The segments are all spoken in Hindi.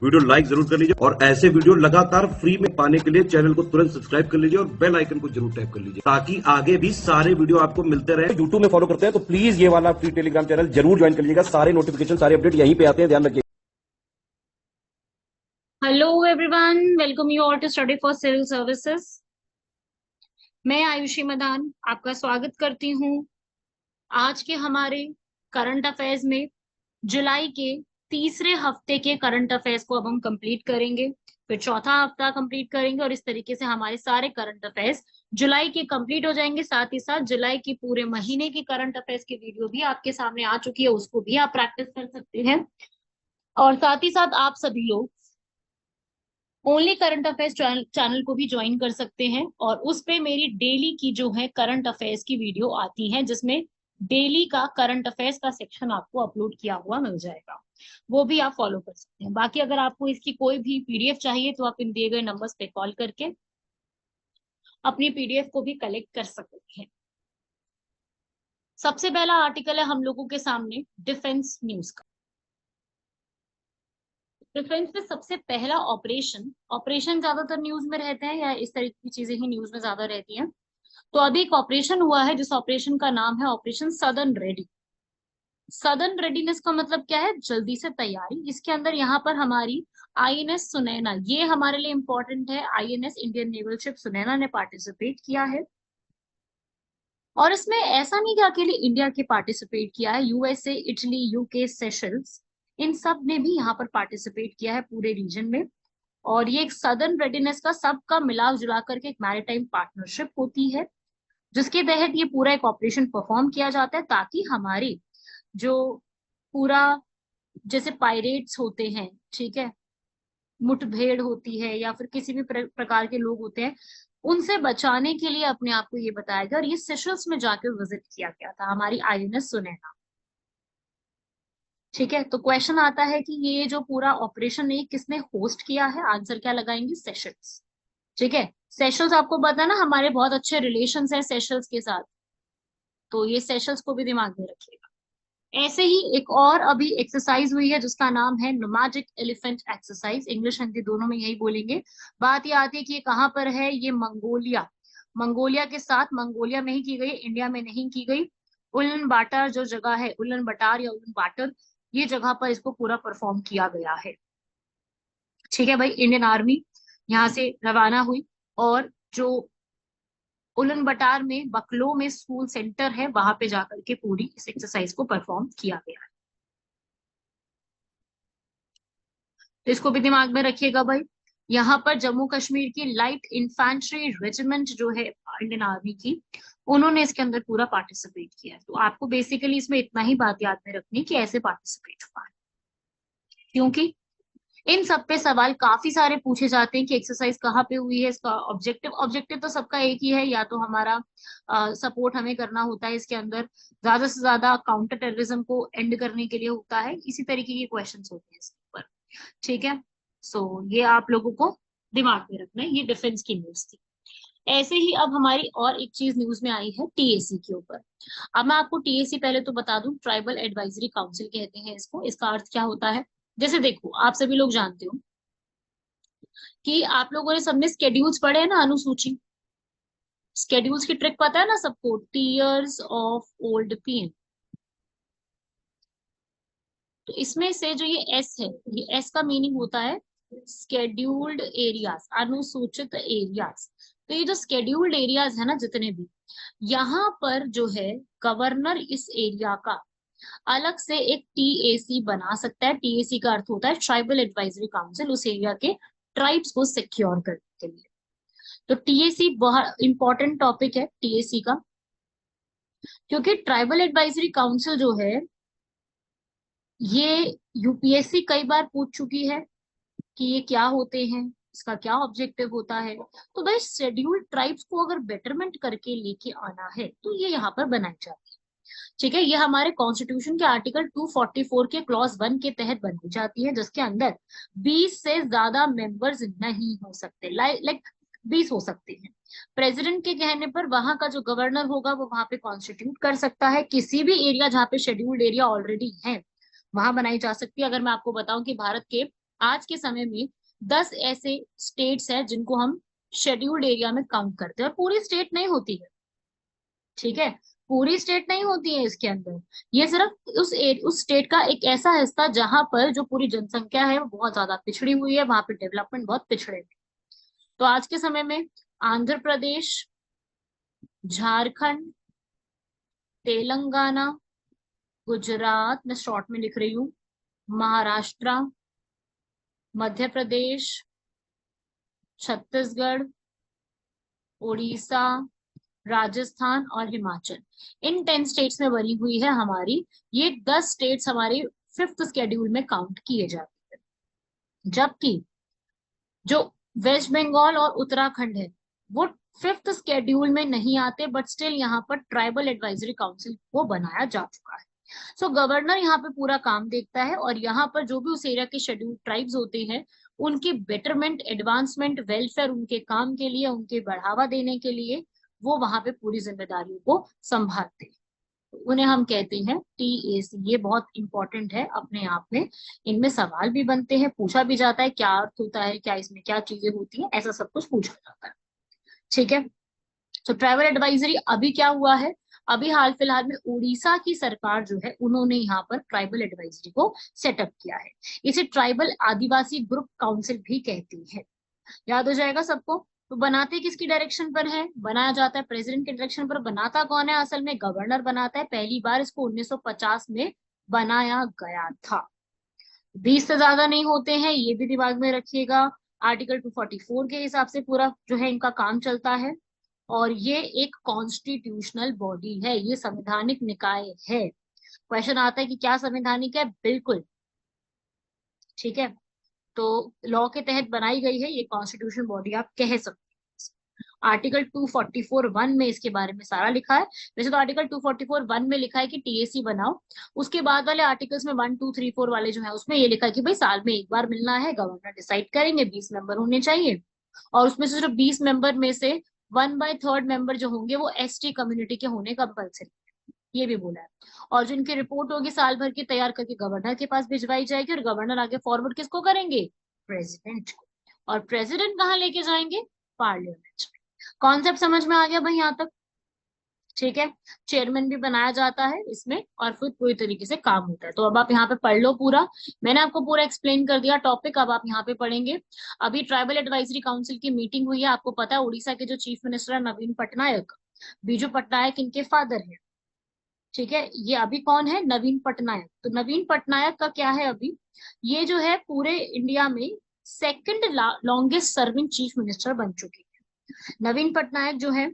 वीडियो लाइक जरूर कर लीजिए और ऐसे वीडियो लगातार फ्री में पाने के लिए चैनल को तुरंत सब्सक्राइब कर लीजिए और बेल आइकन को जरूर टैप कर लीजिए ताकि आगे भी सारे वीडियो आपको मिलते रहे। यूट्यूब में फॉलो करते हैं तो प्लीज ये वाला फ्री टेलीग्राम चैनल जरूर ज्वाइन कर लीजिएगा। सारे नोटिफिकेशन, सारे अपडेट यहीं पे आते हैं, ध्यान रखिए। Hello everyone, welcome you all to study for civil services. मैं आयुषी मदान आपका स्वागत करती हूँ। आज के हमारे करंट अफेयर्स में जुलाई के तीसरे हफ्ते के करंट अफेयर्स को अब हम कंप्लीट करेंगे, फिर चौथा हफ्ता कंप्लीट करेंगे और इस तरीके से हमारे सारे करंट अफेयर्स जुलाई के कंप्लीट हो जाएंगे। साथ ही साथ जुलाई के पूरे महीने की करंट अफेयर्स की वीडियो भी आपके सामने आ चुकी है, उसको भी आप प्रैक्टिस कर सकते हैं। और साथ ही साथ आप सभी लोग ओनली करंट अफेयर्स चैनल को भी ज्वाइन कर सकते हैं और उस पे मेरी डेली की जो है करंट अफेयर्स की वीडियो आती है, जिसमें डेली का करंट अफेयर्स का सेक्शन आपको अपलोड किया हुआ मिल जाएगा, वो भी आप फॉलो कर सकते हैं। बाकी अगर आपको इसकी कोई भी पीडीएफ चाहिए तो आप इन दिए गए नंबर्स पे कॉल करके अपनी पीडीएफ को भी कलेक्ट कर सकते हैं। सबसे पहला आर्टिकल है हम लोगों के सामने डिफेंस न्यूज का। डिफेंस में सबसे पहला ऑपरेशन ऑपरेशन ज्यादातर न्यूज में रहते हैं या इस तरह की चीजें ही न्यूज में ज्यादा रहती हैं। तो अभी एक ऑपरेशन हुआ है जिस ऑपरेशन का नाम है operation southern ready. Southern readiness का मतलब क्या है? जल्दी से तैयारी। इसके अंदर यहाँ पर हमारी आईएनएस सुनैना, ये हमारे लिए इंपॉर्टेंट है, INS Indian naval ship Sunaina ने पार्टिसिपेट किया है। और इसमें ऐसा नहीं कि अकेले इंडिया के पार्टिसिपेट किया है, यूएसए, इटली, यूके, सेशल्स, इन सब ने भी यहाँ पर पार्टिसिपेट किया है पूरे रीजन में। और ये एक सदर्न रेडीनेस का सबका मिला जुला करके एक मैरीटाइम पार्टनरशिप होती है, जिसके तहत ये पूरा एक ऑपरेशन परफॉर्म किया जाता है ताकि हमारी जो पूरा, जैसे पायरेट्स होते हैं, ठीक है, मुठभेड़ होती है या फिर किसी भी प्रकार के लोग होते हैं, उनसे बचाने के लिए अपने आप को ये बताया गया। और ये सेशल्स में जाकर विजिट किया गया था हमारी आईएनएस सुनैना। ठीक है, तो क्वेश्चन आता है कि ये जो पूरा ऑपरेशन है किसने होस्ट किया है? आंसर क्या लगाएंगे? सेशल्स। ठीक है, सेशल्स आपको पता है ना, हमारे बहुत अच्छे रिलेशंस हैं सेशल्स के साथ, तो ये सेशल्स को भी दिमाग में रखिएगा। ऐसे ही एक और अभी एक्सरसाइज हुई है जिसका नाम है nomadic elephant exercise. English Hindi दोनों में यही बोलेंगे। बात ये आती है कि ये कहाँ पर है? ये मंगोलिया, मंगोलिया के साथ, मंगोलिया में ही की गई, इंडिया में नहीं की गई। उलन बाटर जो जगह है, उलन बटार या उलन बाटर, ये जगह पर इसको पूरा परफॉर्म किया गया है। ठीक है भाई, इंडियन आर्मी यहाँ से रवाना हुई और जो उलन बटार में बकलो में स्कूल सेंटर है, वहां पे जाकर के पूरी इस एक्सरसाइज को परफॉर्म किया गया है। तो इसको भी दिमाग में रखिएगा भाई। यहाँ पर जम्मू कश्मीर की लाइट इन्फेंट्री रेजिमेंट जो है इंडियन आर्मी की, उन्होंने इसके अंदर पूरा पार्टिसिपेट किया है। तो आपको बेसिकली इसमें इतना ही बात याद में रखनी कि ऐसे पार्टिसिपेट हुआ है, क्योंकि इन सब पे सवाल काफी सारे पूछे जाते हैं कि एक्सरसाइज कहाँ पे हुई है, इसका ऑब्जेक्टिव ऑब्जेक्टिव तो सबका एक ही है, या तो हमारा सपोर्ट हमें करना होता है इसके अंदर, ज्यादा से ज्यादा काउंटर टेररिज्म को एंड करने के लिए होता है, इसी तरीके के क्वेश्चंस होते हैं इसके ऊपर। ठीक है, सो ये आप लोगों को दिमाग में रखना है। ये डिफेंस की न्यूज थी। ऐसे ही अब हमारी और एक चीज न्यूज में आई है टीएसी के ऊपर। अब मैं आपको टीएसी पहले तो बता दूं, ट्राइबल एडवाइजरी काउंसिल कहते हैं इसको। इसका अर्थ क्या होता है? जैसे देखो, आप सभी लोग जानते हो कि आप लोगों ने सबने स्केड्यूल्स पढ़े हैं ना, अनुसूची। स्केड्यूल्स की ट्रिक पता है ना सबको, टीयर्स ऑफ ओल्ड पीएम। तो इसमें से जो ये एस है, ये एस का मीनिंग होता है स्केड्यूल्ड एरियाज, अनुसूचित एरियाज। तो ये जो स्केड्यूल्ड एरियाज है ना जितने भी, यहाँ पर जो है गवर्नर इस एरिया का अलग से एक टीएसी बना सकता है। टीएसी का अर्थ होता है ट्राइबल एडवाइजरी काउंसिल, उस एरिया के ट्राइब्स को सिक्योर करने के लिए। तो टीएसी बहुत इंपॉर्टेंट टॉपिक है टीएसी का, क्योंकि ट्राइबल एडवाइजरी काउंसिल जो है ये यूपीएससी कई बार पूछ चुकी है कि ये क्या होते हैं, इसका क्या ऑब्जेक्टिव होता है। तो भाई शेड्यूल्ड ट्राइब्स को अगर बेटरमेंट करके लेके आना है तो ये यहाँ पर बनाई जाती है। ठीक है, ये हमारे कॉन्स्टिट्यूशन के आर्टिकल 244 के क्लॉज 1 के तहत बनाई जाती है, जिसके अंदर 20 से ज्यादा मेंबर्स नहीं हो सकते। लाइक 20 हो सकते हैं। प्रेसिडेंट के कहने पर वहां का जो गवर्नर होगा वो वहां पे कॉन्स्टिट्यूट कर सकता है। किसी भी एरिया जहाँ पे शेड्यूल्ड एरिया ऑलरेडी है वहां बनाई जा सकती है। अगर मैं आपको बताऊं कि भारत के आज के समय में 10 ऐसे स्टेट्स हैं जिनको हम शेड्यूल्ड एरिया में काउंट करते हैं, और पूरी स्टेट नहीं होती है, ठीक है, पूरी स्टेट नहीं होती है इसके अंदर। ये सिर्फ उस स्टेट का एक ऐसा हिस्सा जहां पर जो पूरी जनसंख्या है वो बहुत ज्यादा पिछड़ी हुई है, वहां पे डेवलपमेंट बहुत पिछड़े हुए। तो आज के समय में आंध्र प्रदेश, झारखंड, तेलंगाना, गुजरात, मैं शॉर्ट में लिख रही हूँ, महाराष्ट्र, मध्य प्रदेश, छत्तीसगढ़, उड़ीसा, राजस्थान और हिमाचल, इन 10 स्टेट्स में बनी हुई है हमारी ये 10 स्टेट्स हमारे 5th शेड्यूल में काउंट किए जाते हैं। जबकि जो वेस्ट बंगाल और उत्तराखंड है वो 5th शेड्यूल में नहीं आते, बट स्टिल यहाँ पर ट्राइबल एडवाइजरी काउंसिल को बनाया जा चुका है। सो गवर्नर यहाँ पे पूरा काम देखता है, और यहाँ पर जो भी उस एरिया के शेड्यूल ट्राइब्स होते हैं उनकी बेटरमेंट, एडवांसमेंट, वेलफेयर, उनके काम के लिए, उनके बढ़ावा देने के लिए वो वहां पे पूरी जिम्मेदारियों को संभालते हैं। उन्हें हम कहते हैं टीएसी। ये बहुत इंपॉर्टेंट है अपने आप में, इनमें सवाल भी बनते हैं, पूछा भी जाता है क्या अर्थ होता है, क्या इसमें क्या चीजें होती हैं, ऐसा सब कुछ पूछा जाता है, ठीक है। तो ट्राइबल एडवाइजरी अभी क्या हुआ है, अभी हाल फिलहाल में उड़ीसा की सरकार जो है उन्होंने यहाँ पर ट्राइबल एडवाइजरी को सेटअप किया है। इसे ट्राइबल आदिवासी ग्रुप काउंसिल भी कहती है, याद हो जाएगा सबको। तो बनाते किसकी डायरेक्शन पर है, बनाया जाता है प्रेसिडेंट के डायरेक्शन पर। बनाता कौन है, असल में गवर्नर बनाता है। पहली बार इसको 1950 में बनाया गया था। 20 से ज्यादा नहीं होते हैं, ये भी दिमाग में रखिएगा। आर्टिकल 244 के हिसाब से पूरा जो है इनका काम चलता है, और ये एक कॉन्स्टिट्यूशनल बॉडी है, ये संवैधानिक निकाय है। क्वेश्चन आता है कि क्या संवैधानिक है, बिल्कुल, ठीक है। तो लॉ के तहत बनाई गई है ये कॉन्स्टिट्यूशन बॉडी, आप कह सकते हैं। आर्टिकल 244(1) में इसके बारे में सारा लिखा है। वैसे तो आर्टिकल 244(1) में लिखा है कि टीएसी बनाओ, उसके बाद वाले आर्टिकल्स में 1, 2, 3, 4 वाले जो है उसमें ये लिखा है कि भाई साल में एक बार मिलना है, गवर्नर डिसाइड करेंगे, 20 मेंबर होने चाहिए, और उसमें से सिर्फ 20 मेंबर में से 1/3 मेंबर जो होंगे वो एसटी कम्युनिटी के होने कंपल्सरी, ये भी बोला है। और जो इनकी रिपोर्ट होगी साल भर की तैयार करके गवर्नर के पास भिजवाई जाएगी, और गवर्नर आगे फॉरवर्ड किसको करेंगे, प्रेसिडेंट को, और प्रेसिडेंट कहाँ लेके जाएंगे, पार्लियामेंट में। कॉन्सेप्ट समझ में आ गया भाई यहाँ तक, ठीक है। चेयरमैन भी बनाया जाता है इसमें, और फिर पूरी तरीके से काम होता है। तो अब आप यहाँ पे पढ़ लो पूरा, मैंने आपको पूरा एक्सप्लेन कर दिया टॉपिक, अब आप यहाँ पे पढ़ेंगे। अभी ट्राइबल एडवाइजरी काउंसिल की मीटिंग हुई है, आपको पता है उड़ीसा के जो चीफ मिनिस्टर है नवीन पटनायक, बीजू पटनायक इनके फादर है, ठीक है। ये अभी कौन है, नवीन पटनायक। तो नवीन पटनायक का क्या है अभी, ये जो है पूरे इंडिया में second longest serving chief minister बन चुके हैं। नवीन पटनायक जो है,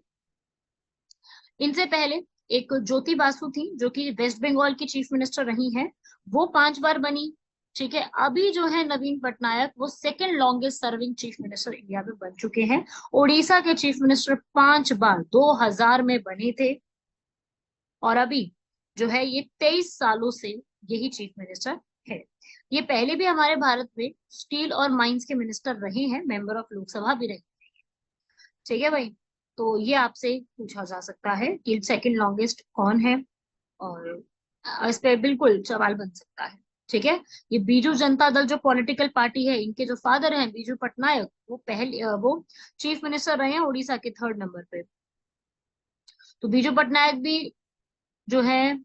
इनसे पहले एक ज्योति बासु थी जो कि वेस्ट बंगाल की चीफ मिनिस्टर रही हैं, वो 5 बार बनी, ठीक है। अभी जो है नवीन पटनायक वो second longest serving chief minister India में बन चुके हैं। उड़ीसा के चीफ मिनिस्टर 5 बार 2000 में बने थे, और अभी जो है ये 23 सालों से यही चीफ मिनिस्टर है। ये पहले भी हमारे भारत में स्टील और माइंस के मिनिस्टर रहे हैं, मेंबर ऑफ लोकसभा भी रहे, ठीक है भाई। तो ये आपसे पूछा जा सकता है कि सेकंड लॉन्गेस्ट कौन है, और इस पे बिल्कुल सवाल बन सकता है, ठीक है। ये बीजू जनता दल जो पॉलिटिकल पार्टी है, इनके जो फादर हैं बीजू पटनायक, वो पहले वो चीफ मिनिस्टर रहे हैं उड़ीसा के 3rd नंबर पे। तो बीजू पटनायक भी जो है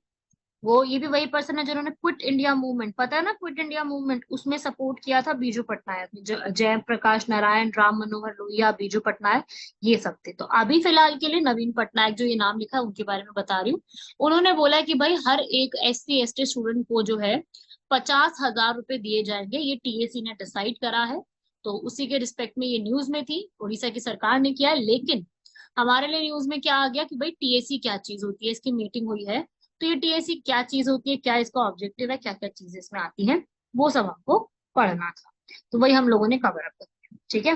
वो, ये भी वही पर्सन है जिन्होंने क्विट इंडिया मूवमेंट, पता है ना क्विट इंडिया मूवमेंट, उसमें सपोर्ट किया था बीजू पटनायक ने। जय प्रकाश नारायण, राम मनोहर लोहिया, बीजू पटनायक, ये सब थे। तो अभी फिलहाल के लिए नवीन पटनायक जो ये नाम लिखा है उनके बारे में बता रही हूँ। उन्होंने बोला कि भाई हर एक SC ST स्टूडेंट को जो है 50,000 रुपए दिए जाएंगे, ये टीएसी ने डिसाइड करा है। तो उसी के रिस्पेक्ट में ये न्यूज में थी, उड़ीसा की सरकार ने किया है। लेकिन हमारे लिए न्यूज में क्या आ गया कि भाई टीएसी क्या चीज होती है, इसकी मीटिंग हुई है, तो ये टीएसी क्या चीज होती है, क्या इसका ऑब्जेक्टिव है, क्या क्या चीजें इसमें आती हैं, वो सब आपको पढ़ना था। तो वही हम लोगों ने कवर अप कर दिया, ठीक है।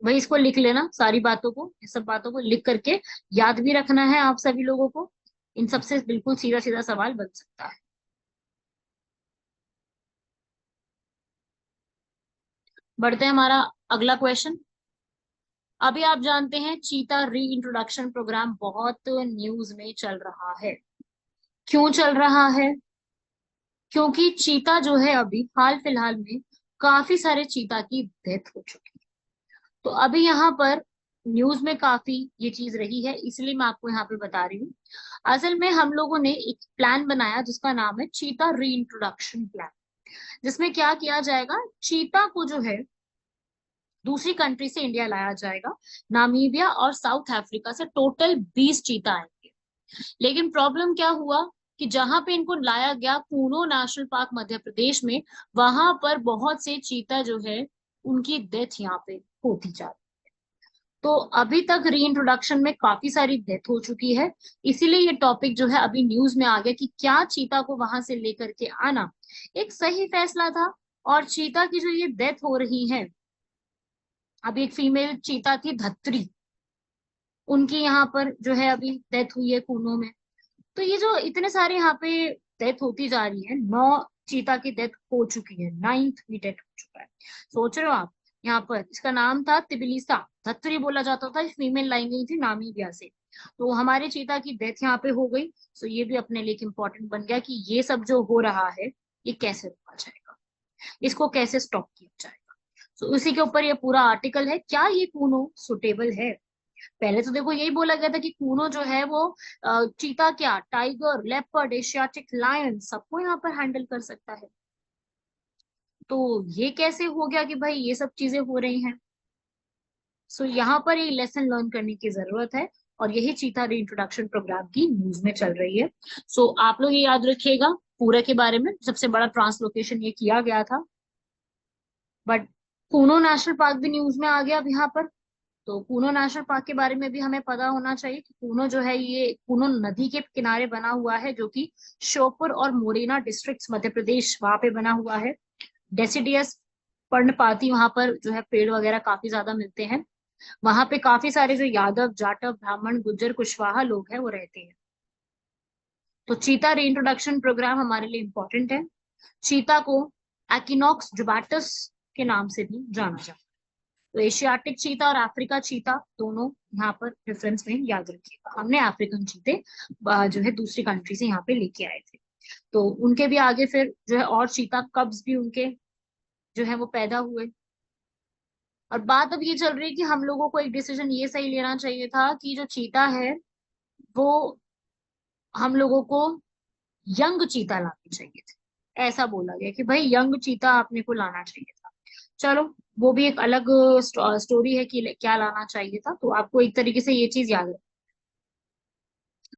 वही इसको लिख लेना, सारी बातों को, इस सब बातों को लिख करके याद भी रखना है आप सभी लोगों को। इन सबसे बिल्कुल सीधा सीधा सवाल बन सकता है। बढ़ते हैं हमारा अगला क्वेश्चन। अभी आप जानते हैं चीता री इंट्रोडक्शन प्रोग्राम बहुत न्यूज में चल रहा है। क्यों चल रहा है, क्योंकि चीता जो है अभी हाल फिलहाल में काफी सारे चीता की डेथ हो चुकी है। तो अभी यहाँ पर न्यूज में काफी ये चीज रही है, इसलिए मैं आपको यहाँ पे बता रही हूँ। असल में हम लोगों ने एक प्लान बनाया जिसका नाम है चीता री इंट्रोडक्शन प्लान, जिसमें क्या किया जाएगा, चीता को जो है दूसरी कंट्री से इंडिया लाया जाएगा। नामीबिया और साउथ अफ्रीका से टोटल 20 चीता आएंगे। लेकिन प्रॉब्लम क्या हुआ कि जहां पे इनको लाया गया कूनो नेशनल पार्क मध्य प्रदेश में, वहां पर बहुत से चीता जो है उनकी डेथ यहाँ पे होती जा रही। तो अभी तक री इंट्रोडक्शन में काफी सारी डेथ हो चुकी है, इसीलिए ये टॉपिक जो है अभी न्यूज में आ गया कि क्या चीता को वहां से लेकर के आना एक सही फैसला था। और चीता की जो ये डेथ हो रही है, अभी एक फीमेल चीता थी धत्री, उनकी यहाँ पर जो है अभी डेथ हुई है कूनो में। तो ये जो इतने सारे यहाँ पे डेथ होती जा रही है, 9 चीता की डेथ हो चुकी है, 9th भी डेथ हो चुका है। सोच रहे हो आप, यहाँ पर इसका नाम था तिबिलिसा, धत्तरी बोला जाता था, फीमेल लाई गई थी नामीबिया से। तो हमारे चीता की डेथ यहाँ पे हो गई। तो ये भी अपने लिए इम्पोर्टेंट बन गया कि ये सब जो हो रहा है ये कैसे रोका जाएगा, इसको कैसे स्टॉप किया जाएगा। तो उसी के ऊपर ये पूरा आर्टिकल है, क्या ये कूनो सुटेबल है। पहले तो देखो यही बोला गया था कि कूनो जो है वो चीता क्या, टाइगर, लेपर्ड, एशियाटिक लायन सबको यहाँ पर हैंडल कर सकता है। तो ये कैसे हो गया कि भाई ये सब चीजें हो रही हैं। सो यहाँ पर ये लेसन लर्न करने की जरूरत है, और यही चीता री इंट्रोडक्शन प्रोग्राम की न्यूज में चल रही है। सो आप लोग ये याद रखिएगा पूरे के बारे में, सबसे बड़ा ट्रांसलोकेशन ये किया गया था। बट कूनो नेशनल पार्क भी न्यूज में आ गया अब यहाँ पर। तो कूनो नेशनल पार्क के बारे में भी हमें पता होना चाहिए कि कूनो जो है ये कूनो नदी के किनारे बना हुआ है, जो कि श्योपुर और मोरेना डिस्ट्रिक्ट्स मध्य प्रदेश वहां पे बना हुआ है। डेसिडियस पर्णपाती वहां पर जो है पेड़ वगैरह काफी ज्यादा मिलते हैं। वहां पे काफी सारे जो यादव, जाटव, ब्राह्मण, गुज्जर, कुशवाहा लोग हैं वो रहते हैं। तो चीता रीइंट्रोडक्शन प्रोग्राम हमारे लिए इम्पोर्टेंट है। चीता को एक्िनॉक्स जुबाटस के नाम से भी जाना जाता है। तो एशियाटिक चीता और अफ्रीका चीता दोनों यहाँ पर डिफरेंस में याद रखिएगा। हमने अफ्रीकन चीते जो है दूसरी कंट्री से यहाँ पे लेके आए थे। तो उनके भी आगे फिर जो है और चीता कब्स भी उनके जो है वो पैदा हुए। और बात अब ये चल रही है कि हम लोगों को एक डिसीजन ये सही लेना चाहिए था कि जो चीता है वो हम लोगों को यंग चीता लानी चाहिए थी। ऐसा बोला गया कि भाई यंग चीता आपने को लाना चाहिए था। चलो वो भी एक अलग स्टोरी है कि क्या लाना चाहिए था। तो आपको एक तरीके से ये चीज याद है,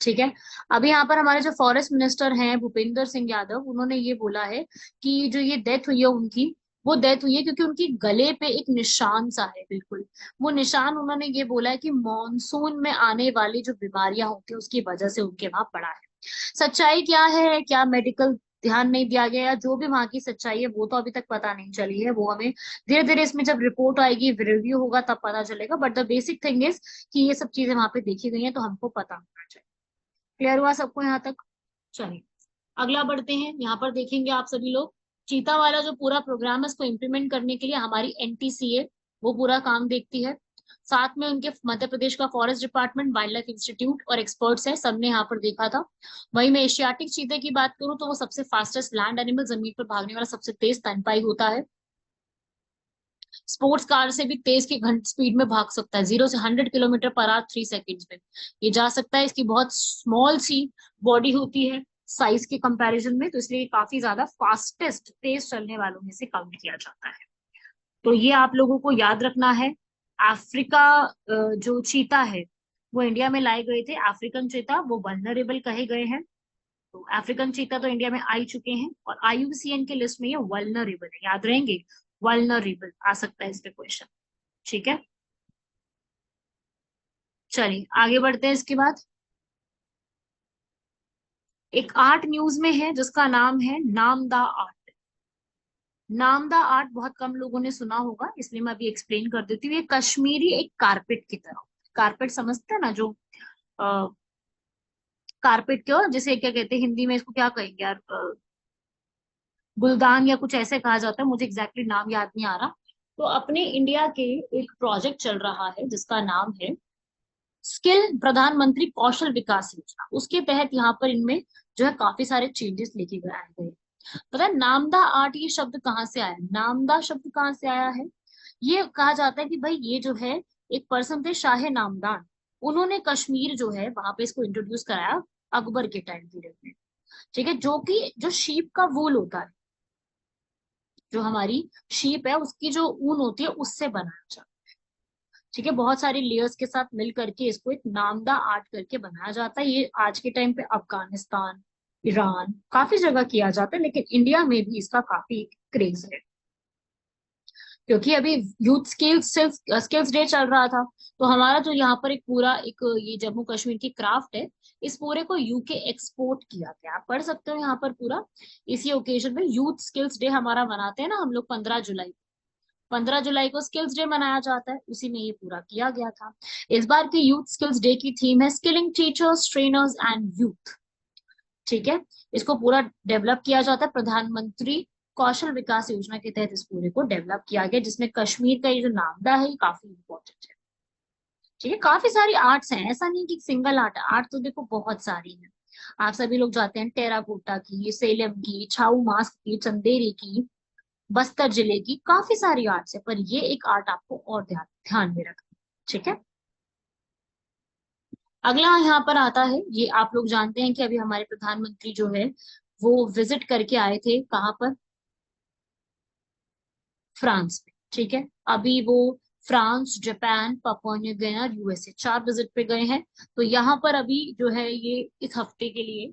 ठीक है। अभी यहाँ पर हमारे जो फॉरेस्ट मिनिस्टर हैं भूपेंद्र सिंह यादव, उन्होंने ये बोला है कि जो ये डेथ हुई है उनकी, वो डेथ हुई है क्योंकि उनकी गले पे एक निशान सा है, बिल्कुल वो निशान। उन्होंने ये बोला है कि मॉनसून में आने वाली जो बीमारियां होती है उसकी वजह से उनके वहां पड़ा है। सच्चाई क्या है, क्या मेडिकल ध्यान नहीं दिया गया, या जो भी वहां की सच्चाई है वो तो अभी तक पता नहीं चली है। वो हमें धीरे धीरे इसमें जब रिपोर्ट आएगी, रिव्यू होगा तब पता चलेगा। But the basic thing is कि ये सब चीजें वहां पे देखी गई हैं, तो हमको पता होना चाहिए। क्लियर हुआ सबको यहाँ तक। चलिए अगला बढ़ते हैं। यहाँ पर देखेंगे आप सभी लोग, चीता वाला जो पूरा प्रोग्राम है इसको इम्प्लीमेंट करने के लिए हमारी एनटीसीए वो पूरा काम देखती है। साथ में उनके मध्य प्रदेश का forest department, wild life institute और एक्सपर्ट्स है, सबने यहाँ पर देखा था। वहीं मैं एशियाटिक चीते की बात करूं तो वो सबसे फास्टेस्ट लैंड एनिमल, जमीन पर भागने वाला सबसे तेज स्तनपाई होता है। स्पोर्ट्स कार से भी तेज की घंटे स्पीड में भाग सकता है, 0 से 100 किलोमीटर पर आवर 3 सेकेंड्स में ये जा सकता है। इसकी बहुत स्मॉल सी बॉडी होती है साइज के कंपैरिजन में, तो इसलिए काफी ज्यादा फास्टेस्ट तेज चलने वालों में से काउंट किया जाता है। तो ये आप लोगों को याद रखना है। अफ्रीका जो चीता है वो इंडिया में लाए गए थे, अफ्रीकन चीता वो वल्नरेबल कहे गए हैं। तो अफ्रीकन चीता तो इंडिया में आ ही चुके हैं, और IUCN के लिस्ट में ये वल्नरेबल है, याद रहेंगे। वल्नरेबल आ सकता है इस पे क्वेश्चन, ठीक है। चलिए आगे बढ़ते हैं। इसके बाद एक आर्ट न्यूज में है जिसका नाम है नामदा आर्ट। नामदा आर्ट बहुत कम लोगों ने सुना होगा, इसलिए मैं अभी एक्सप्लेन कर देती हूँ। ये कश्मीरी एक कारपेट की तरह, कारपेट समझते हैं ना, जो कारपेट क्यों, जैसे क्या कहते हैं हिंदी में इसको, क्या कहेंगे यार, गुलदान या कुछ ऐसे कहा जाता है, मुझे एग्जैक्टली नाम याद नहीं आ रहा। तो अपने इंडिया के एक प्रोजेक्ट चल रहा है जिसका नाम है स्किल प्रधानमंत्री कौशल विकास योजना। उसके तहत यहाँ पर इनमें जो है काफी सारे चेंजेस लेके आए गए। पता है नामदा आर्ट ये शब्द कहाँ से आया, नामदा शब्द कहाँ से आया है? ये कहा जाता है कि भाई ये जो है एक पर्सन थे शाह नामदान, उन्होंने कश्मीर जो है वहां पे इसको इंट्रोड्यूस कराया अकबर के टाइम पीरियड में। ठीक है, जो कि जो शीप का वूल होता है, जो हमारी शीप है उसकी जो ऊन होती है उससे बनाया जाता है। ठीक है, बहुत सारी लेयर्स के साथ मिल करके इसको एक नामदा आर्ट करके बनाया जाता है। ये आज के टाइम पे अफगानिस्तान, ईरान, काफी जगह किया जाता है, लेकिन इंडिया में भी इसका काफी क्रेज है। क्योंकि अभी यूथ स्किल्स स्किल्स डे चल रहा था, तो हमारा जो यहाँ पर एक पूरा एक ये जम्मू कश्मीर की क्राफ्ट है, इस पूरे को यूके एक्सपोर्ट किया गया। आप पढ़ सकते हो यहाँ पर पूरा। इसी ओकेजन में यूथ स्किल्स डे हमारा मनाते हैं ना हम लोग 15 जुलाई, 15 जुलाई को स्किल्स डे मनाया जाता है, उसी में ये पूरा किया गया था। इस बार की यूथ स्किल्स डे की थीम है skilling teachers, trainers and youth. ठीक है, इसको पूरा डेवलप किया जाता है प्रधानमंत्री कौशल विकास योजना के तहत, इस पूरे को डेवलप किया गया, जिसमें कश्मीर का ये जो नामदा है ये काफी इंपॉर्टेंट है। ठीक है, काफी सारी आर्ट्स हैं, ऐसा नहीं कि सिंगल आर्ट, आर्ट तो देखो बहुत सारी है। आप सभी लोग जाते हैं टेराकोटा की, सेलम की, छाऊ मास्क की, चंदेरी की, बस्तर जिले की, काफी सारी आर्ट्स है, पर ये एक आर्ट आपको और ध्यान ध्यान में रखना। ठीक है, अगला यहाँ पर आता है, ये आप लोग जानते हैं कि अभी हमारे प्रधानमंत्री जो है वो विजिट करके आए थे कहाँ पर, फ्रांस में। ठीक है, अभी वो France, Japan, Papua New Guinea और यूएसए 4 विजिट पे गए हैं। तो यहाँ पर अभी जो है ये इस हफ्ते के लिए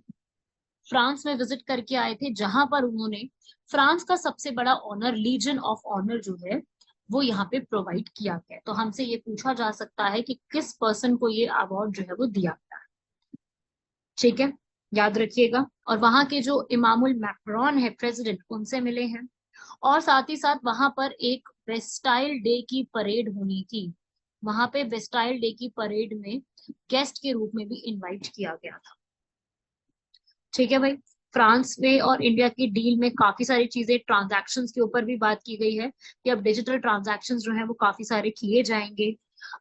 फ्रांस में विजिट करके आए थे, जहां पर उन्होंने फ्रांस का सबसे बड़ा ऑनर लीजन ऑफ ऑनर जो है वो यहाँ पे प्रोवाइड किया गया है। तो हमसे ये पूछा जा सकता है कि किस पर्सन को ये अवार्ड जो है वो दिया गया है। ठीक है, याद रखिएगा। और वहां के जो इमामुल मैक्रोन है प्रेसिडेंट, उनसे मिले हैं। और साथ ही साथ वहां पर एक वेस्टाइल डे की परेड होनी थी, वहां पे वेस्टाइल डे की परेड में गेस्ट के रूप में भी इनवाइट किया गया था। ठीक है भाई, फ्रांस में और इंडिया की डील में काफी सारी चीजें, ट्रांजैक्शंस के ऊपर भी बात की गई है कि अब डिजिटल ट्रांजैक्शंस जो है वो काफी सारे किए जाएंगे।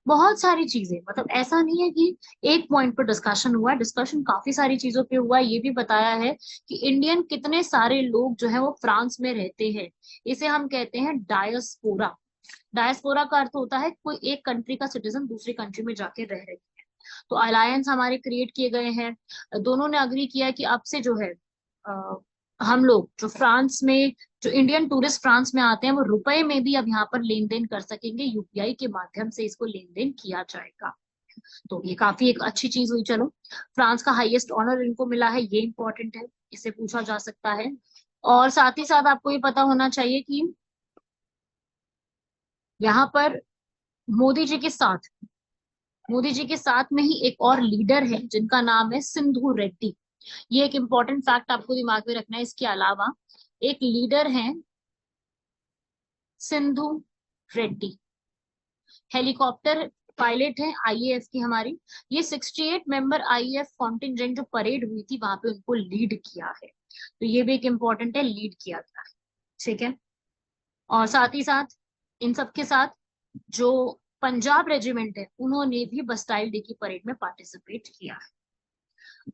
बहुत सारी चीजें, मतलब ऐसा नहीं है कि एक पॉइंट पर डिस्कशन हुआ है, डिस्कशन काफी सारी चीजों पे हुआ है। ये भी बताया है कि इंडियन कितने सारे लोग जो है वो फ्रांस में रहते हैं, इसे हम कहते हैं डायस्पोरा। डायस्पोरा का अर्थ होता है कोई एक कंट्री का सिटीजन दूसरी कंट्री में जाके रह रहे हैं। तो अलायंस हमारे क्रिएट किए गए हैं, दोनों ने अग्री किया कि अब से जो है हम लोग जो फ्रांस में, जो इंडियन टूरिस्ट फ्रांस में आते हैं वो रुपए में भी अब यहाँ पर लेन देन कर सकेंगे, यूपीआई के माध्यम से इसको लेन देन किया जाएगा। तो ये काफी एक अच्छी चीज हुई। चलो, फ्रांस का हाईएस्ट ऑनर इनको मिला है, ये इंपॉर्टेंट है, इसे पूछा जा सकता है। और साथ ही साथ आपको ये पता होना चाहिए कि यहाँ पर मोदी जी के साथ, मोदी जी के साथ में ही एक और लीडर है जिनका नाम है सिंधु रेड्डी। ये एक इंपॉर्टेंट फैक्ट आपको दिमाग में रखना है। इसके अलावा एक लीडर है सिंधु रेड्डी, हेलीकॉप्टर पायलट है आईएएफ की हमारी। ये 68 मेंबर आईएएफ कॉन्टिंजेंट जो परेड हुई थी वहां पे उनको लीड किया है, तो ये भी एक इम्पोर्टेंट है, लीड किया गया है। ठीक है, और साथ ही साथ इन सब के साथ जो पंजाब रेजिमेंट है उन्होंने भी बस्टाइल डे की परेड में पार्टिसिपेट किया है।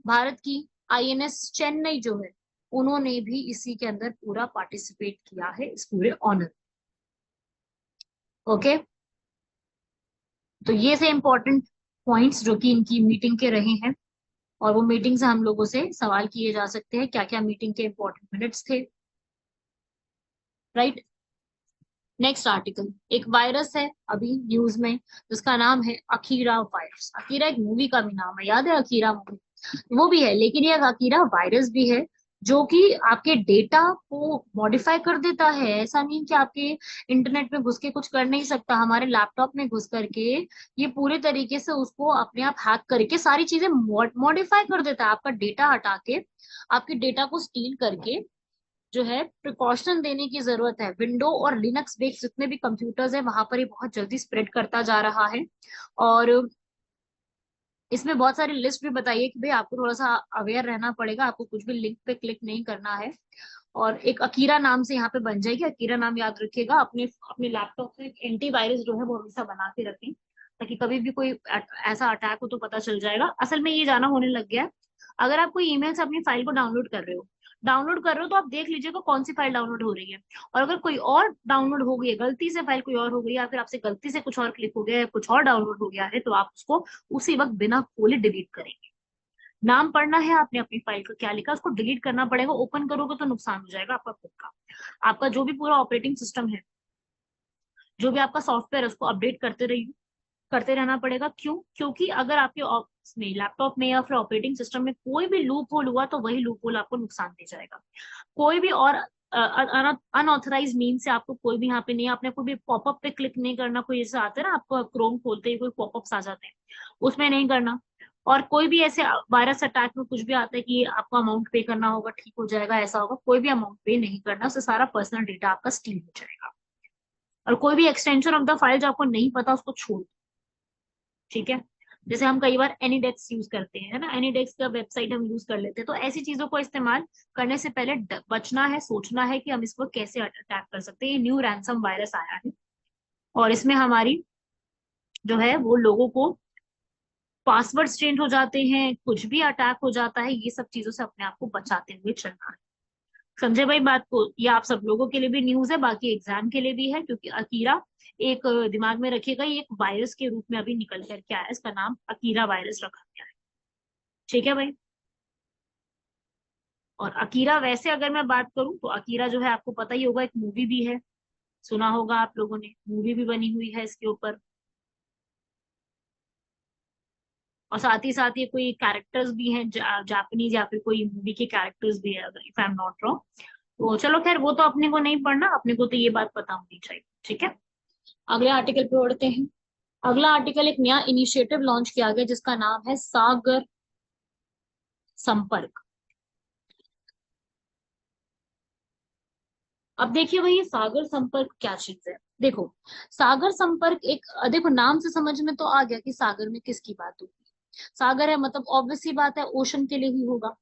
भारत की आईएनएस चेन्नई जो है उन्होंने भी इसी के अंदर पूरा पार्टिसिपेट किया है, इस पूरे ऑनर। ओके, तो ये से इंपॉर्टेंट पॉइंट्स जो कि इनकी मीटिंग के रहे हैं, और वो मीटिंग से हम लोगों से सवाल किए जा सकते हैं, क्या क्या मीटिंग के इंपॉर्टेंट मिनट्स थे। राइट, नेक्स्ट आर्टिकल, एक वायरस है अभी न्यूज में जिसका नाम है अकीरा वायरस। अकीरा एक मूवी का भी नाम है, याद है अकीरा मूवी, वो भी है, लेकिन ये अकीरा वायरस भी है जो कि आपके डेटा को मॉडिफाई कर देता है। ऐसा नहीं कि आपके इंटरनेट में घुस के कुछ कर नहीं सकता, हमारे लैपटॉप में घुस करके ये पूरे तरीके से उसको अपने आप हैक करके सारी चीजें मॉडिफाई कर देता है, आपका डेटा हटा के आपके डेटा को स्टील करके जो है प्रिकॉशन देने की जरूरत है। विंडो और लिनक्स बेस्ड जितने भी कंप्यूटर्स है वहां पर ये बहुत जल्दी स्प्रेड करता जा रहा है। और इसमें बहुत सारी लिस्ट भी बताइए कि भाई आपको थोड़ा सा अवेयर रहना पड़ेगा, आपको कुछ भी लिंक पे क्लिक नहीं करना है। और एक अकीरा नाम से यहाँ पे बन जाएगी, अकीरा नाम याद रखिएगा। अपने अपने लैपटॉप में एंटीवायरस जो है वो हमेशा बना के रखें, ताकि कभी भी कोई ऐसा अटैक हो तो पता चल जाएगा। असल में ये जाना होने लग गया है, अगर आप कोई ईमेल से अपनी फाइल को डाउनलोड कर रहे हो, डाउनलोड कर रहे हो तो आप देख लीजिएगा कौन सी फाइल डाउनलोड हो रही है। और अगर कोई और डाउनलोड हो गई है, गलती से फाइल कोई और हो गई, या फिर आपसे गलती से कुछ और क्लिक हो गया है, कुछ और डाउनलोड हो गया है, तो आप उसको उसी वक्त बिना खोले डिलीट करेंगे। नाम पढ़ना है आपने अपनी फाइल का क्या लिखा, उसको डिलीट करना पड़ेगा। ओपन करोगे तो नुकसान हो जाएगा आपका खुद का। आपका जो भी पूरा ऑपरेटिंग सिस्टम है, जो भी आपका सॉफ्टवेयर है, उसको अपडेट करते रहना पड़ेगा। क्यों? क्योंकि अगर आपके में लैपटॉप में या फिर ऑपरेटिंग सिस्टम में कोई भी लूप होल हुआ तो वही लूप होल आपको नुकसान दे जाएगा। कोई भी और अनऑथराइज मीन से आपको कोई भी यहाँ पे नहीं, आपने कोई भी पॉपअप पे क्लिक नहीं करना। कोई जैसे आते हैं ना, आपको क्रोम खोलते ही कोई पॉपअप्स आ जाते हैं, उसमें नहीं करना। और कोई भी ऐसे वायरस अटैक में कुछ भी आता है कि आपको अमाउंट पे करना होगा, ठीक हो जाएगा, ऐसा होगा, कोई भी अमाउंट पे नहीं करना, उससे सारा पर्सनल डेटा आपका स्टील हो जाएगा। और कोई भी एक्सटेंशन ऑफ द फाइल जो आपको नहीं पता उसको छोड़ दो, ठीक है। जैसे हम कई बार एनीडेक्स यूज करते हैं, है ना, एनीडेक्स का वेबसाइट हम यूज कर लेते हैं, तो ऐसी चीजों को इस्तेमाल करने से पहले बचना है, सोचना है कि हम इसको कैसे अटैक कर सकते हैं। ये न्यू रैंसम वायरस आया है और इसमें हमारी जो है वो लोगों को पासवर्ड चेंज हो जाते हैं, कुछ भी अटैक हो जाता है। ये सब चीजों से अपने आप को बचाते हुए चलना है। समझे भाई बात को? ये आप सब लोगों के लिए भी न्यूज है, बाकी एग्जाम के लिए भी है, क्योंकि अकीरा एक दिमाग में रखिएगा, ये एक वायरस के रूप में अभी निकल करके आया है, इसका नाम अकीरा वायरस रखा गया है। ठीक है भाई। और अकीरा वैसे अगर मैं बात करूं तो अकीरा जो है आपको पता ही होगा, एक मूवी भी है, सुना होगा आप लोगों ने, मूवी भी बनी हुई है इसके ऊपर। और साथ ही साथ ये कोई कैरेक्टर्स भी हैं जापानीज, या फिर कोई मूवी के कैरेक्टर्स भी है, अगर if I am not wrong. तो चलो खैर, वो तो अपने को नहीं पढ़ना, अपने को तो ये बात पता होनी चाहिए। ठीक है, अगले आर्टिकल पे बढ़ते हैं। अगला आर्टिकल, एक नया इनिशिएटिव लॉन्च किया गया जिसका नाम है सागर संपर्क। अब देखिए भाई, ये सागर संपर्क क्या चीज है। देखो, सागर संपर्क एक, देखो नाम से समझ में तो आ गया कि सागर में किसकी बात होगी। सागर है मतलब ऑब्वियस सी बात है, ओशन के लिए ही होगा।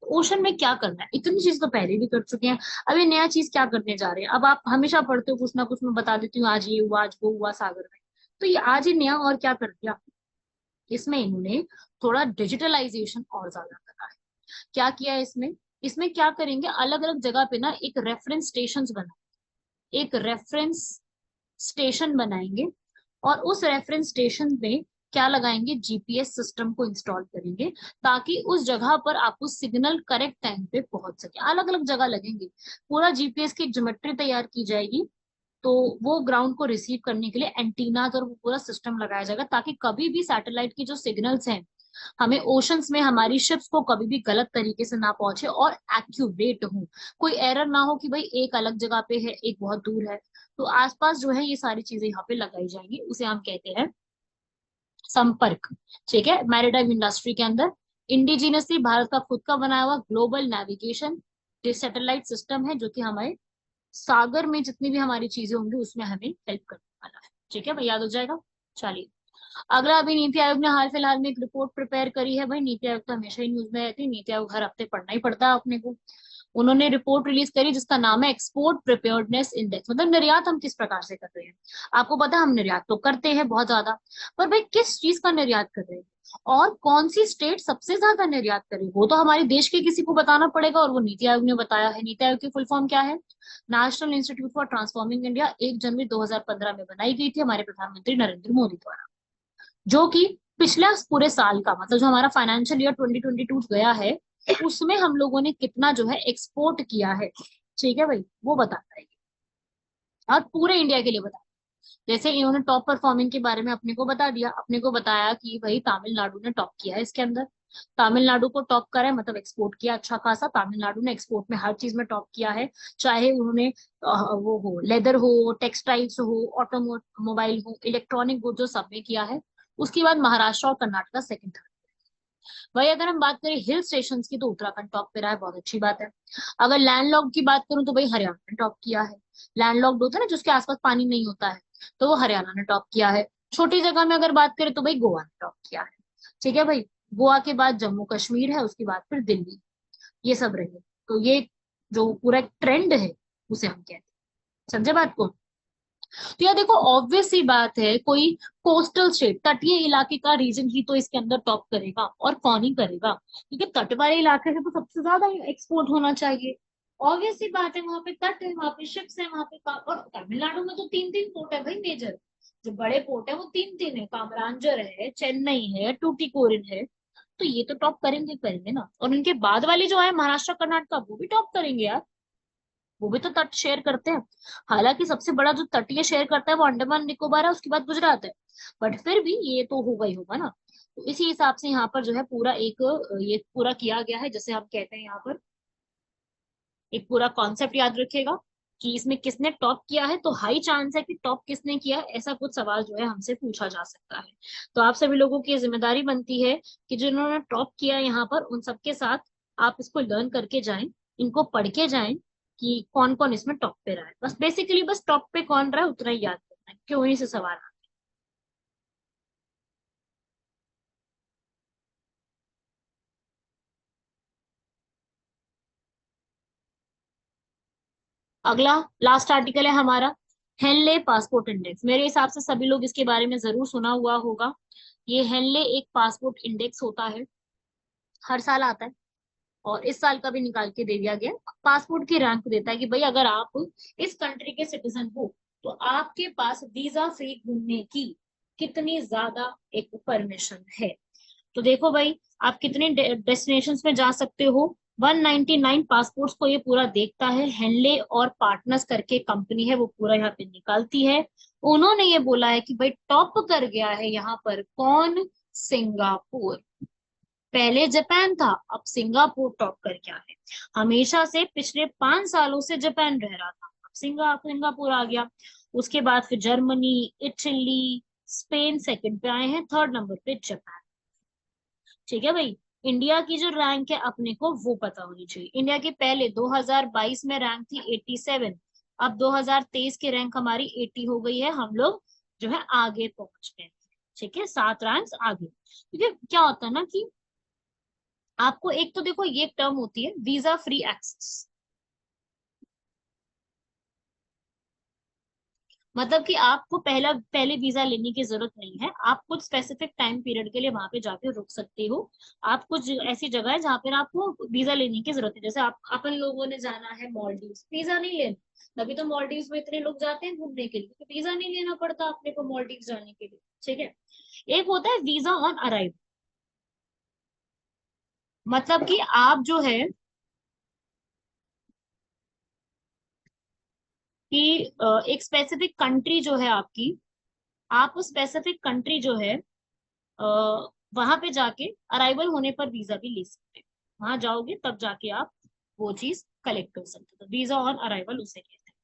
ओशन में क्या करना है, इतनी चीज तो पहले भी कर चुके हैं। अब ये नया चीज क्या करने जा रहे हैं? अब आप हमेशा पढ़ते हो कुछ ना कुछ, मैं बता देती हूँ, आज ये हुआ, आज वो हुआ सागर में। तो ये आज ही नया और क्या कर दिया, इसमें इन्होंने थोड़ा डिजिटलाइजेशन और ज्यादा करा है। क्या किया है इसमें? इसमें क्या करेंगे, अलग अलग जगह पे ना एक रेफरेंस स्टेशन एक रेफरेंस स्टेशन बनाएंगे। और उस रेफरेंस स्टेशन में क्या लगाएंगे, जीपीएस सिस्टम को इंस्टॉल करेंगे, ताकि उस जगह पर आपको सिग्नल करेक्ट टाइम पे पहुंच सके। अलग अलग जगह लगेंगे, पूरा जीपीएस की ज्योमेट्री तैयार की जाएगी। तो वो ग्राउंड को रिसीव करने के लिए एंटीनाज और वो पूरा सिस्टम लगाया जाएगा, ताकि कभी भी सैटेलाइट की जो सिग्नल्स हैं, हमें ओशंस में हमारी शिप्स को कभी भी गलत तरीके से ना पहुंचे और एक्यूरेट हो। कोई एरर ना हो कि भाई एक अलग जगह पे है, एक बहुत दूर है। तो आसपास जो है ये सारी चीजें यहाँ पे लगाई जाएंगी, उसे हम कहते हैं संपर्क। ठीक है, मैरीटाइम इंडस्ट्री के अंदर इंडिजिनसली भारत का खुद का बनाया हुआ ग्लोबल नेविगेशन सैटेलाइट सिस्टम है, जो कि हमारे सागर में जितनी भी हमारी चीजें होंगी उसमें हमें हेल्प करने वाला है। ठीक है भाई, याद हो जाएगा। चलिए, अगला, अभी नीति आयोग ने हाल फिलहाल में एक रिपोर्ट प्रिपेयर करी है। भाई नीति आयोग तो हमेशा ही न्यूज में रहती है, नीति आयोग हर हफ्ते पढ़ना ही पड़ता है अपने को। उन्होंने रिपोर्ट रिलीज करी जिसका नाम है एक्सपोर्ट प्रिपेयर्डनेस इंडेक्स, मतलब निर्यात हम किस प्रकार से कर रहे हैं। आपको पता है हम निर्यात तो करते हैं बहुत ज्यादा, पर भाई किस चीज का निर्यात कर रहे हैं और कौन सी स्टेट सबसे ज्यादा निर्यात करे, वो तो हमारे देश के किसी को बताना पड़ेगा, और वो नीति आयोग ने बताया है। नीति आयोग की फुल फॉर्म क्या है? National institute for transforming India. 1 जनवरी 2015 में बनाई गई थी हमारे प्रधानमंत्री नरेंद्र मोदी द्वारा, जो कि पिछले पूरे साल का, मतलब जो हमारा फाइनेंशियल ईयर 2022 गया है, उसमें हम लोगों ने कितना जो है एक्सपोर्ट किया है। ठीक है भाई, वो बताता है और पूरे इंडिया के लिए बताता है। जैसे इन्होंने टॉप परफॉर्मिंग के बारे में अपने को बता दिया, अपने को बताया कि भाई तमिलनाडु ने टॉप किया है इसके अंदर। तमिलनाडु को टॉप करा है, मतलब एक्सपोर्ट किया अच्छा खासा। तमिलनाडु ने एक्सपोर्ट में हर चीज में टॉप किया है, चाहे उन्होंने वो हो लेदर हो, टेक्सटाइल्स हो, ऑटोमोबाइल हो, इलेक्ट्रॉनिक गुड, जो सब में किया है। उसके बाद महाराष्ट्र और कर्नाटका सेकंड थर्ड। वही अगर हम बात करें हिल स्टेशन की, तो उत्तराखंड टॉप पे रहा है, बहुत अच्छी बात है। अगर लैंडलॉक्ड की बात करूं तो भाई हरियाणा ने टॉप किया है। लैंडलॉक्ड होता है ना जिसके आसपास पानी नहीं होता है, तो वो हरियाणा ने टॉप किया है। छोटी जगह में अगर बात करें तो भाई गोवा ने टॉप किया है। ठीक है भाई, गोवा के बाद जम्मू कश्मीर है, उसके बाद फिर दिल्ली, ये सब रहे। तो ये जो पूरा एक ट्रेंड है उसे हम कहते हैं। समझे बात को? तो यार देखो ऑब्वियस सी बात है, कोई कोस्टल स्टेट, तटीय इलाके का रीजन ही तो इसके अंदर टॉप करेगा, और कौन ही करेगा, क्योंकि तट वाले इलाके से तो सबसे ज्यादा एक्सपोर्ट होना चाहिए। ऑब्वियस सी बात है, वहां पे तट है, वहां पे शिप्स है, वहां पे और तमिलनाडु में तो तीन तीन पोर्ट है भाई मेजर, जो बड़े पोर्ट है वो तीन तीन है, कामरांजर है, चेन्नई है, टूटिकोरिन है। तो ये तो टॉप करेंगे करेंगे ना, और उनके बाद वाले जो है महाराष्ट्र कर्नाटका, वो भी टॉप करेंगे यार, वो भी तो तट शेयर करते हैं। हालांकि सबसे बड़ा जो तटीय शेयर करता है वो अंडमान निकोबार है, उसके बाद गुजरात है, बट फिर भी ये तो होगा ही होगा ना। तो इसी हिसाब से यहाँ पर जो है पूरा एक ये पूरा किया गया है, जैसे हम कहते हैं यहाँ पर एक पूरा कॉन्सेप्ट याद रखिएगा कि इसमें किसने टॉप किया है, तो हाई चांस है कि टॉप किसने किया है, ऐसा कुछ सवाल जो है हमसे पूछा जा सकता है। तो आप सभी लोगों की ये जिम्मेदारी बनती है कि जिन्होंने टॉप किया है यहाँ पर, उन सबके साथ आप इसको लर्न करके जाएं, इनको पढ़ के जाएं कि कौन कौन इसमें टॉप पे रहा है। बस बेसिकली बस टॉप पे कौन रहा है उतना ही याद करना है, क्यों ही से सवाल आते हैं। अगला लास्ट आर्टिकल है हमारा, हेनले पासपोर्ट इंडेक्स। मेरे हिसाब से सभी लोग इसके बारे में जरूर सुना हुआ होगा। ये हेनले एक पासपोर्ट इंडेक्स होता है, हर साल आता है, और इस साल का भी निकाल के दे दिया गया। पासपोर्ट की रैंक देता है कि भाई अगर आप इस कंट्री के सिटीजन हो तो आपके पास वीजा फ्री घूमने की कितनी ज्यादा एक परमिशन है। तो देखो भाई, आप कितने डेस्टिनेशंस में जा सकते हो, 199 पासपोर्ट्स को ये पूरा देखता है। हेनले और पार्टनर्स करके कंपनी है, वो पूरा यहाँ पे निकालती है। उन्होंने ये बोला है कि भाई टॉप कर गया है यहाँ पर कौन, सिंगापुर। पहले जापान था, अब सिंगापुर टॉप कर गया है। हमेशा से पिछले 5 सालों से जापान रह रहा था, अब सिंगापुर आ गया। उसके बाद फिर जर्मनी, इटली, स्पेन सेकंड पे आए हैं, थर्ड नंबर पे जापान। ठीक है भाई, इंडिया की जो रैंक है अपने को वो पता होनी चाहिए। इंडिया की पहले 2022 में रैंक थी 87, अब 2023 की रैंक हमारी 80 हो गई है। हम लोग जो है आगे पहुंच गए। ठीक है, 7 रैंक्स आगे। क्योंकि क्या होता है ना कि आपको एक तो देखो ये टर्म होती है वीजा फ्री एक्सेस, मतलब कि आपको पहले वीजा लेने की जरूरत नहीं है, आप कुछ स्पेसिफिक टाइम पीरियड के लिए वहां पे जाके रुक सकते हो। आप कुछ ऐसी जगह है जहाँ पर आपको वीजा लेने की जरूरत है, जैसे आप अपन लोगों ने जाना है मॉलडीव्स, वीजा नहीं लेना, तभी तो मॉलडीव्स में इतने लोग जाते हैं घूमने के लिए, तो वीजा नहीं लेना पड़ता अपने को मॉलडीव्स जाने के लिए। ठीक है, एक होता है वीजा ऑन अराइवल, मतलब कि आप जो है कि एक स्पेसिफिक कंट्री जो है आपकी, आप उस स्पेसिफिक कंट्री जो है वहां पे जाके अराइवल होने पर वीजा भी ले सकते हैं। वहां जाओगे तब जाके आप वो चीज कलेक्ट कर सकते हो, तो वीजा ऑन अराइवल उसे कहते हैं।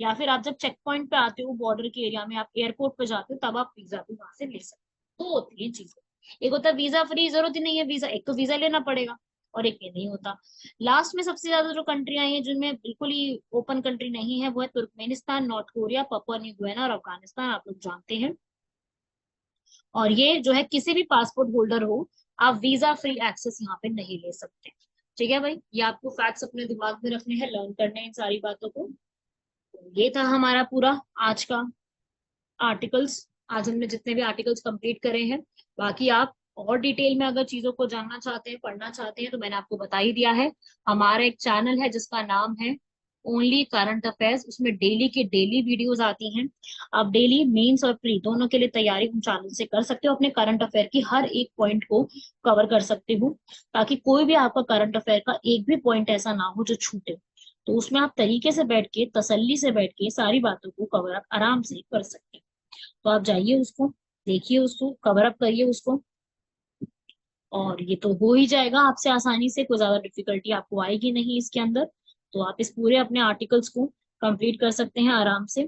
या फिर आप जब चेक पॉइंट पे आते हो बॉर्डर के एरिया में, आप एयरपोर्ट पे जाते हो, तब आप वीजा भी वहां से ले सकते हो। तो होती है चीजें, एक होता है वीजा फ्री, जरूरत ही नहीं है वीजा, एक तो वीजा लेना पड़ेगा, और एक ये नहीं होता। लास्ट में सबसे ज्यादा जो कंट्रियां हैं जिनमें बिल्कुल ही ओपन कंट्री नहीं है, वो है Turkmenistan, north Korea, Papua new Guinea और अफगानिस्तान, आप लोग जानते हैं। और ये जो है किसी भी पासपोर्ट होल्डर हो, आप वीजा फ्री एक्सेस यहाँ पे नहीं ले सकते। ठीक है भाई, ये आपको फैक्ट्स अपने दिमाग में रखने हैं, लर्न करने हैं इन सारी बातों को। तो ये था हमारा पूरा आज का आर्टिकल्स। आज हमने जितने भी आर्टिकल्स कंप्लीट करे हैं, बाकी आप और डिटेल में अगर चीजों को जानना चाहते हैं, पढ़ना चाहते हैं, तो मैंने आपको बता ही दिया है। हमारा एक चैनल है जिसका नाम है ओनली करंट अफेयर्स, उसमें डेली की डेली वीडियोस आती हैं। आप डेली मेंस और प्री दोनों के लिए तैयारी उन चैनल से कर सकते हो, अपने करंट अफेयर की हर एक पॉइंट को कवर कर सकते हो, ताकि कोई भी आपका करंट अफेयर का एक भी पॉइंट ऐसा ना हो जो छूटे। तो उसमें आप तरीके से बैठ के, तसल्ली से बैठ के सारी बातों को कवर अप आराम से कर सकते हैं। तो आप जाइए उसको, देखिए उसको, कवर अप करिए उसको, और ये तो हो ही जाएगा आपसे आसानी से, कोई ज्यादा डिफिकल्टी आपको आएगी नहीं इसके अंदर। तो आप इस पूरे अपने आर्टिकल्स को कंप्लीट कर सकते हैं आराम से।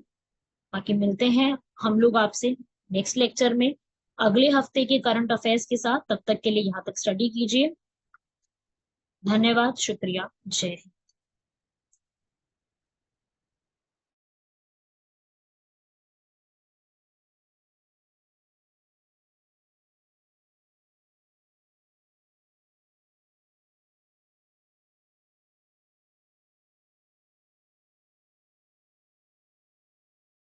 बाकी मिलते हैं हम लोग आपसे नेक्स्ट लेक्चर में अगले हफ्ते के करंट अफेयर्स के साथ। तब तक के लिए यहाँ तक स्टडी कीजिए। धन्यवाद, शुक्रिया, जय हिंद।